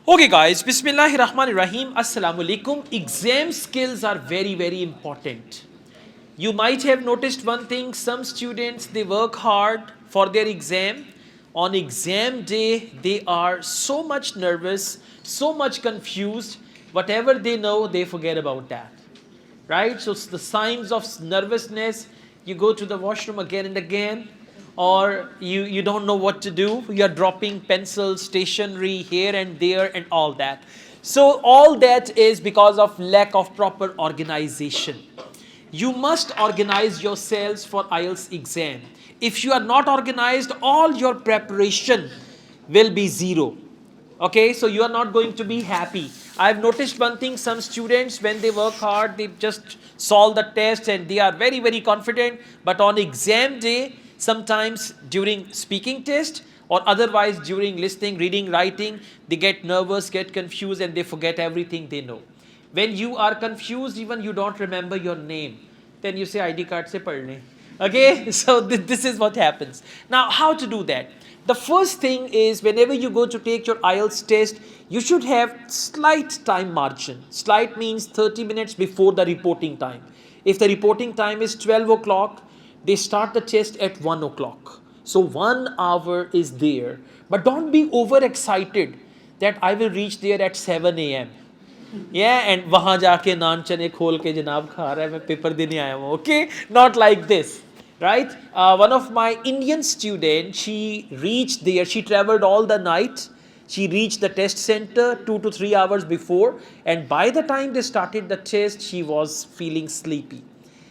Okay guys, Bismillahirrahmanirrahim. Assalamu alaikum. Exam skills are very, very important. You might have noticed one thing, some students, they work hard for their exam. On exam day, they are so much nervous, so much confused. Whatever they know, they forget about that. Right? So the signs of nervousness, you go to the washroom again and again, or you don't know what to do. You're dropping pencils, stationery here and there and all that. So all that is because of lack of proper organization. You must organize yourselves for IELTS exam. If you are not organized, all your preparation will be zero. Okay, so you are not going to be happy. I've noticed one thing, some students, when they work hard, they just solve the test and they are very, very confident. But on exam day, sometimes during speaking test or otherwise during listening, reading, writing, they get nervous, get confused, and they forget everything they know. When you are confused, even you don't remember your name, then you say ID card se padne. Okay, so this is what happens. Now, how to do that? The first thing is, whenever you go to take your IELTS test, you should have slight time margin. Slight means 30 minutes before the reporting time. If the reporting time is 12 o'clock, they start the test at 1 o'clock. So 1 hour is there. But don't be overexcited that I will reach there at 7 a.m. And वहाँ जाके नान चने खोल के जनाब खा रहा है, मैं पेपर देने आया हूँ. Okay, not like this, right? One of my Indian students, she reached there. She traveled all the night. She reached the test center 2 to 3 hours before, and by the time they started the test, she was feeling sleepy,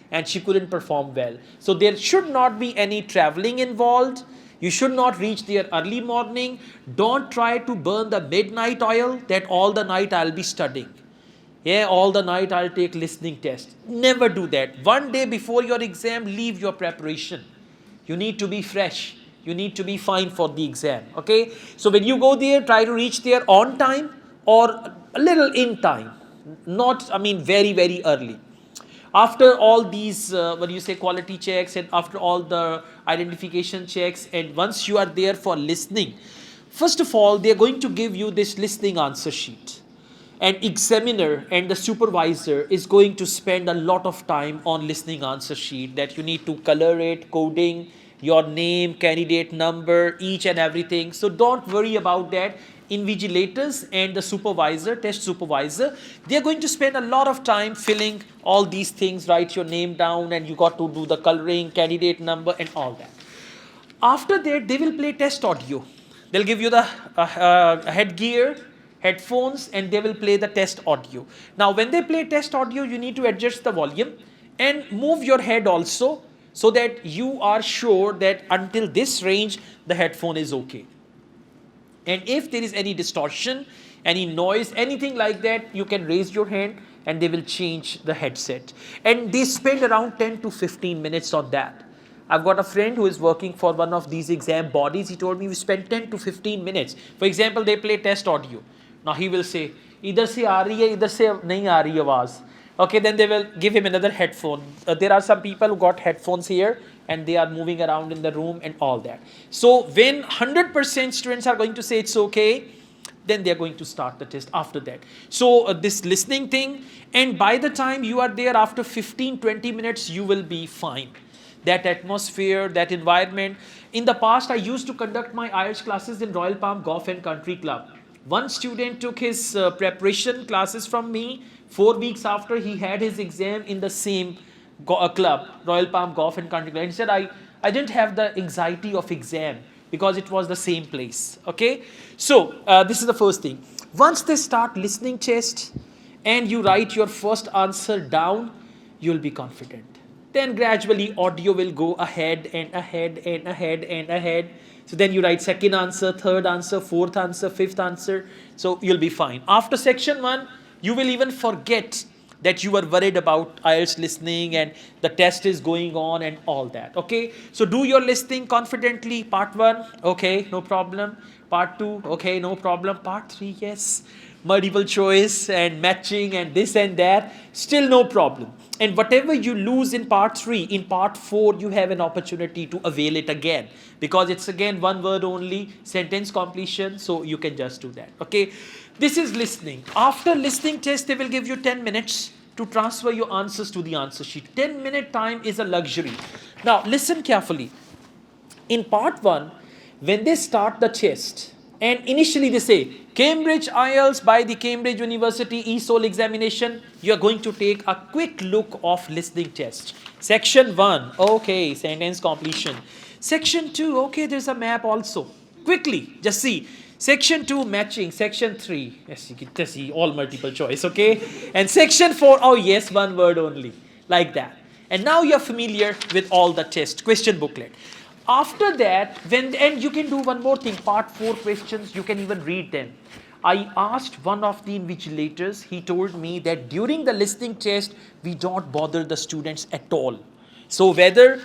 and she couldn't perform well. So there should not be any traveling involved. You should not reach there early morning. Don't try to burn the midnight oil that all the night I'll be studying. All the night I'll take listening test. Never do that. One day before your exam, leave your preparation. You need to be fresh. You need to be fine for the exam. Okay? So when you go there, try to reach there on time or a little in time. Not, very, very early. After all these, quality checks, and after all the identification checks, and once you are there for listening, first of all, they are going to give you this listening answer sheet. An examiner and the supervisor is going to spend a lot of time on listening answer sheet, that you need to color it, coding, your name, candidate number, each and everything. So don't worry about that. Invigilators and the supervisor, test supervisor, they are going to spend a lot of time filling all these things, write your name down, and you got to do the coloring, candidate number, and all that. After that, they will play test audio. They'll give you the headgear, headphones, and they will play the test audio. Now, when they play test audio, you need to adjust the volume and move your head also, so that you are sure that until this range, the headphone is okay. And if there is any distortion, any noise, anything like that, you can raise your hand and they will change the headset. And they spend around 10 to 15 minutes on that. I've got a friend who is working for one of these exam bodies. He told me we spend 10 to 15 minutes. For example, they play test audio. Now he will say, idhar se aa rahi hai, idhar se nahi aa rahi awaaz. Okay, then they will give him another headphone. There are some people who got headphones here and they are moving around in the room and all that. So when 100% students are going to say it's okay, then they are going to start the test after that. So this listening thing, and by the time you are there after 15-20 minutes, you will be fine. That atmosphere, that environment. In the past, I used to conduct my IELTS classes in Royal Palm Golf and Country Club. One student took his preparation classes from me. 4 weeks after, he had his exam in the same club, Royal Palm Golf and Country Club. And he said, I didn't have the anxiety of exam because it was the same place. Okay? So, this is the first thing. Once they start listening test and you write your first answer down, you'll be confident. Then gradually audio will go ahead and ahead and ahead and ahead. So then you write second answer, third answer, fourth answer, fifth answer. So you'll be fine. After section 1, you will even forget that you were worried about IELTS listening and the test is going on and all that. Okay, so do your listening confidently. Part 1, okay, no problem. Part 2, okay, no problem. Part 3, yes, multiple choice and matching and this and that, still no problem. And whatever you lose in part 3, in part 4, you have an opportunity to avail it again, because it's again one word only, sentence completion, so you can just do that. Okay. This is listening. After listening test, they will give you 10 minutes to transfer your answers to the answer sheet. 10-minute time is a luxury. Now, listen carefully. In part 1, when they start the test, and initially they say, Cambridge IELTS by the Cambridge University ESOL examination, you are going to take a quick look of listening test. Section 1, okay, sentence completion. Section 2, okay, there's a map also. Quickly, just see. Section 2, matching. Section 3, yes, you get to see all multiple choice, okay? And section 4, oh yes, one word only, like that. And now you're familiar with all the test, question booklet. After that, and you can do one more thing, part 4 questions, you can even read them. I asked one of the invigilators, he told me that during the listening test, we don't bother the students at all. So whether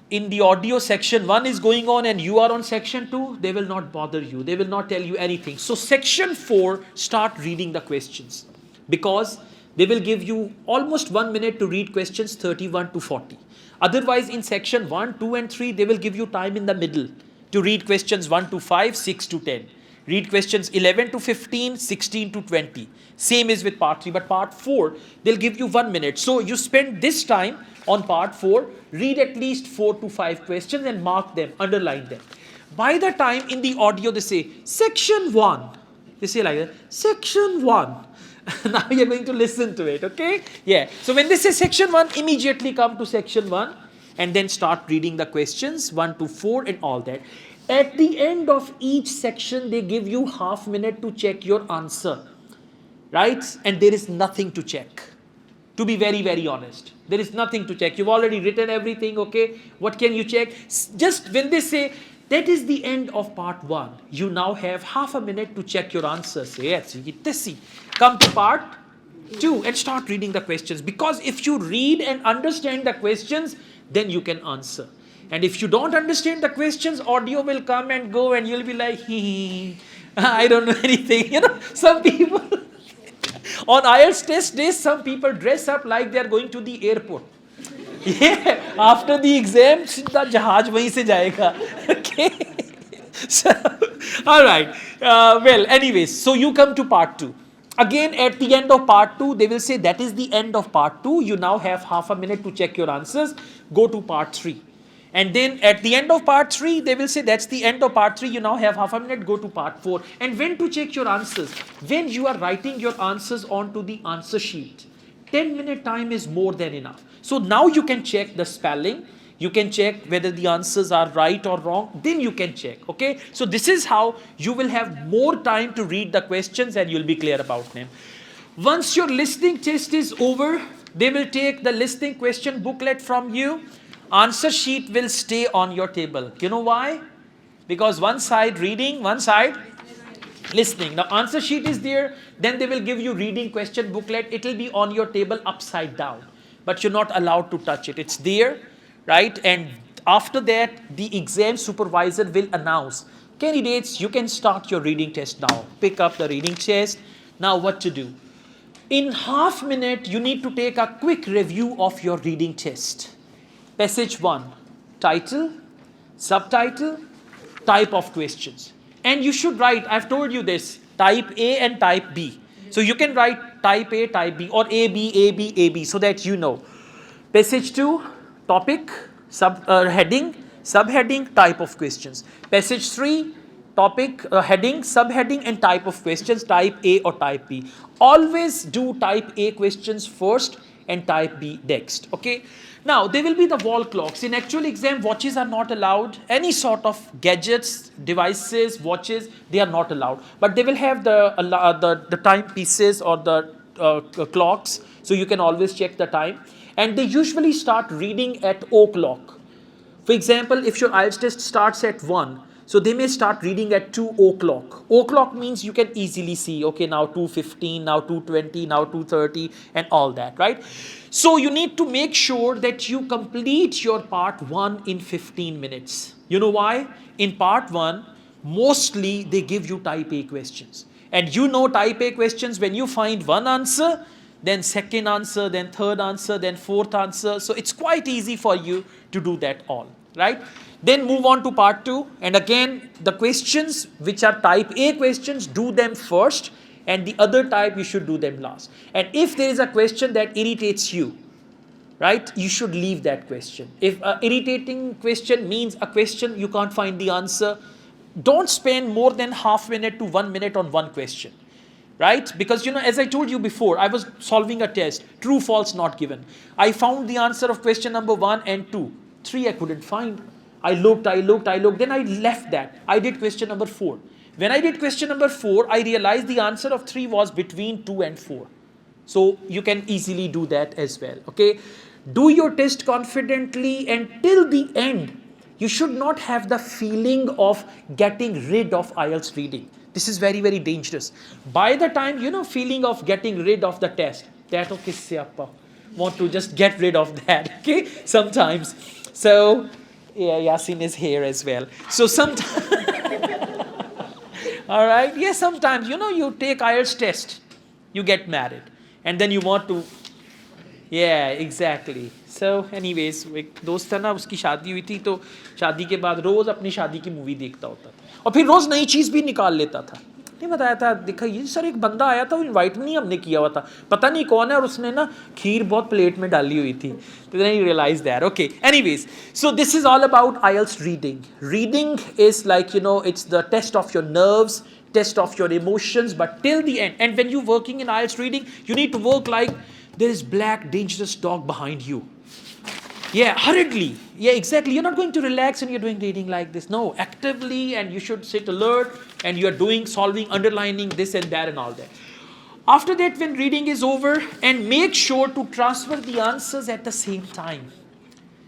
in the audio section 1 is going on and you are on section 2, they will not bother you. They will not tell you anything. So section 4, start reading the questions, because they will give you almost 1 minute to read questions 31 to 40. Otherwise, in section 1, 2 and 3, they will give you time in the middle to read questions 1 to 5, 6 to 10. Read questions 11 to 15, 16 to 20. Same is with part 3, but part 4, they'll give you 1 minute. So you spend this time on part 4, read at least 4 to 5 questions and mark them, underline them. By the time in the audio they say, section 1, they say like that, section 1. Now you're going to listen to it, okay? Yeah. So when they say section 1, immediately come to section 1 and then start reading the questions 1 to 4 and all that. At the end of each section, they give you half minute to check your answer, right? And there is nothing to check. To be very, very honest, there is nothing to check. You've already written everything, okay? What can you check? Just when they say, that is the end of part 1, you now have half a minute to check your answers. Yes, you get to see. Come to part 2 and start reading the questions. Because if you read and understand the questions, then you can answer. And if you don't understand the questions, audio will come and go and you'll be like, I don't know anything. You know, some people, on IELTS test days, some people dress up like they are going to the airport. Yeah, after the exam, the jahaj wahin se jayega. Okay. So, all right. Well, anyways, so you come to part 2. Again, at the end of part 2, they will say that is the end of part 2. You now have half a minute to check your answers. Go to part 3. And then at the end of part 3, they will say that's the end of part 3. You now have half a minute, go to part 4. And when to check your answers? When you are writing your answers onto the answer sheet. 10-minute time is more than enough. So now you can check the spelling. You can check whether the answers are right or wrong. Then you can check, okay? So this is how you will have more time to read the questions and you'll be clear about them. Once your listening test is over, they will take the listening question booklet from you. Answer sheet will stay on your table. You know why? Because one side reading, one side listening. Now answer sheet is there, then they will give you reading question booklet. It will be on your table upside down, but you're not allowed to touch it. It's there, right? And after that, the exam supervisor will announce, candidates, you can start your reading test now. Pick up the reading test. Now what to do? In half minute, you need to take a quick review of your reading test. Passage 1, title, subtitle, type of questions. And you should write, I've told you this, type A and type B. So you can write type A, type B, or A, B, A, B, A, B, so that you know. Passage 2, topic, heading, subheading, type of questions. Passage 3, topic, heading, subheading, and type of questions, type A or type B. Always do type A questions first and type B next, okay? Now, there will be the wall clocks. In actual exam, watches are not allowed. Any sort of gadgets, devices, watches, they are not allowed. But they will have the timepieces or the clocks, so you can always check the time. And they usually start reading at o'clock. For example, if your IELTS test starts at 1, so they may start reading at 2 o'clock. O'clock means you can easily see, okay, now 2:15, now 2:20, now 2:30, and all that, right? So you need to make sure that you complete your part 1 in 15 minutes. You know why? In part 1, mostly they give you type A questions. And you know type A questions, when you find one answer, then second answer, then third answer, then fourth answer. So it's quite easy for you to do that all, right? Then move on to part 2. And again, the questions which are type A questions, do them first. and the other type you should do them last. And if there is a question that irritates you, right, you should leave that question. If an irritating question means a question you can't find the answer, don't spend more than half minute to 1 minute on one question. Right? Because, you know, as I told you before, I was solving a test, true, false, not given. I found the answer of question number 1 and 2. 3 I couldn't find. I looked, then I left that. I did question number 4. When I did question number 4, I realized the answer of 3 was between 2 and 4. So you can easily do that as well, okay? Do your test confidently, and till the end, you should not have the feeling of getting rid of IELTS reading. This is very, very dangerous. By the time, you know, feeling of getting rid of the test, that okay, want to just get rid of that, okay, sometimes. So, yeah, Yasin is here as well. So sometimes, all right, yeah, sometimes, you know, you take IELTS test, you get married, and then you want to, yeah, exactly. So anyways, एक दोस्त था ना, उसकी शादी हुई थी, तो शादी के बाद रोज़ अपनी शादी की मूवी देखता होता था और फिर रोज़ नई चीज़ भी निकाल लेता था. नहीं बताया था, देखा ये सर एक बंदा आया था, वो इनवाइट नहीं हमने किया हुआ था, पता नहीं कौन है, और उसने ना खीर बहुत प्लेट में डाली हुई थी. तो then he realized that. Okay, anyways, so this is all about IELTS reading. Reading is like, you know, it's the test of your nerves, test of your emotions, but till the end. And when you're working in IELTS reading, you need to work like there is black dangerous dog behind you. Yeah, hurriedly. Yeah, exactly. You're not going to relax and you're doing reading like this. No, actively, and you should sit alert, and you're doing, solving, underlining this and that and all that. After that, when reading is over, and make sure to transfer the answers at the same time.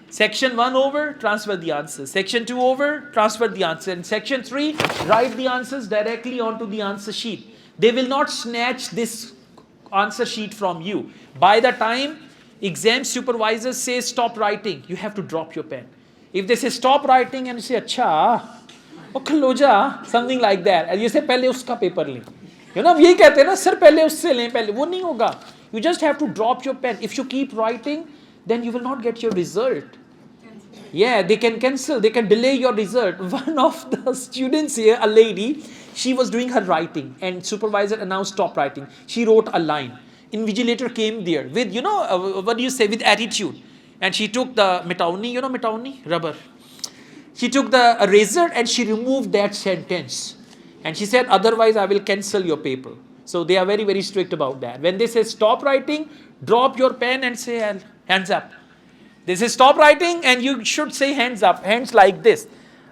Section 1 over, transfer the answers. Section 2 over, transfer the answer. And section 3, write the answers directly onto the answer sheet. They will not snatch this answer sheet from you. By the time exam supervisor says stop writing, you have to drop your pen. If they say stop writing and you say acha, khalo something like that, and you say pehle uska paper le. You know, यही कहते हैं ना, sir pehle usse le, pehle वो नहीं होगा. You just have to drop your pen. If you keep writing, then you will not get your result. Yeah, they can cancel, they can delay your result. One of the students here, a lady, she was doing her writing and supervisor announced stop writing. She wrote a line. Invigilator came there with, you know, what do you say, with attitude. And she took the metauni, you know metauni, rubber. She took the eraser and she removed that sentence. And she said, otherwise I will cancel your paper. So they are very, very strict about that. When they say stop writing, drop your pen and say hands up. They say stop writing and you should say hands up, hands like this.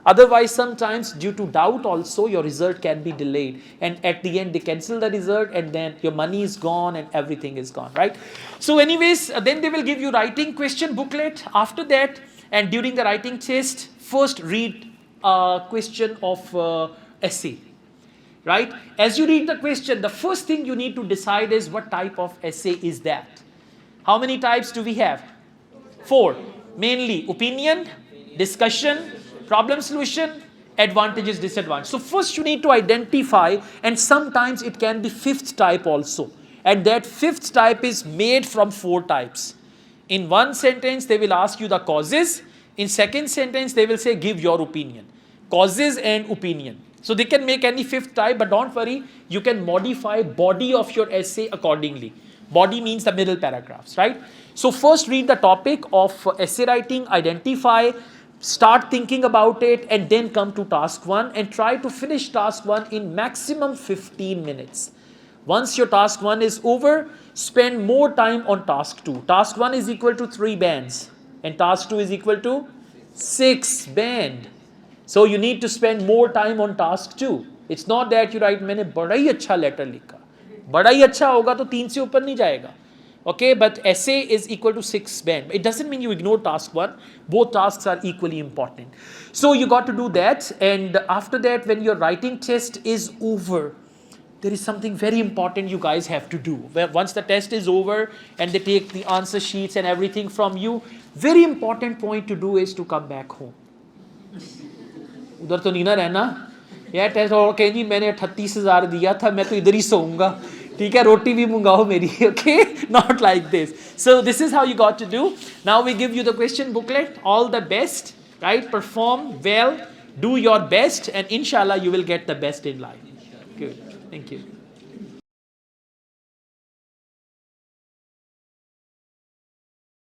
Otherwise, sometimes due to doubt also, your result can be delayed. And at the end, they cancel the result and then your money is gone and everything is gone, right? So anyways, then they will give you writing question booklet. After that, and during the writing test, first read a question of essay, right? As you read the question, the first thing you need to decide is what type of essay is that. How many types do we have? 4. Mainly opinion, discussion, problem solution, advantages, disadvantages. So first you need to identify, and sometimes it can be 5th type also. And that 5th type is made from 4 types. In one sentence, they will ask you the causes. In second sentence, they will say, give your opinion. Causes and opinion. So they can make any 5th type, but don't worry, you can modify body of your essay accordingly. Body means the middle paragraphs, right? So first read the topic of essay writing, identify, start thinking about it, and then come to task 1 and try to finish task 1 in maximum 15 minutes. Once your task 1 is over, spend more time on task 2. Task 1 is equal to 3 bands and task 2 is equal to 6 band. So you need to spend more time on task 2. It's not that you write, मैंने बड़ा ही अच्छा letter लिखा. बड़ा ही अच्छा होगा तो 3 से ऊपर नहीं जाएगा. Okay, but essay is equal to 6 band. It doesn't mean you ignore task 1. Both tasks are equally important. So you got to do that. And after that, when your writing test is over, there is something very important you guys have to do. Once the test is over and they take the answer sheets and everything from you, very important point to do is to come back home. उधर तो नहीं ना रहना. यह test और कहीं मैंने 38,000 दिया था, मैं तो इधर ही सोऊंगा. ठीक है, रोटी भी मंगाओ मेरी. Okay, not like this. So this is how you got to do. Now we give you the question booklet. All the best, right? Perform well, do your best, and inshallah you will get the best in life. Good. Thank you.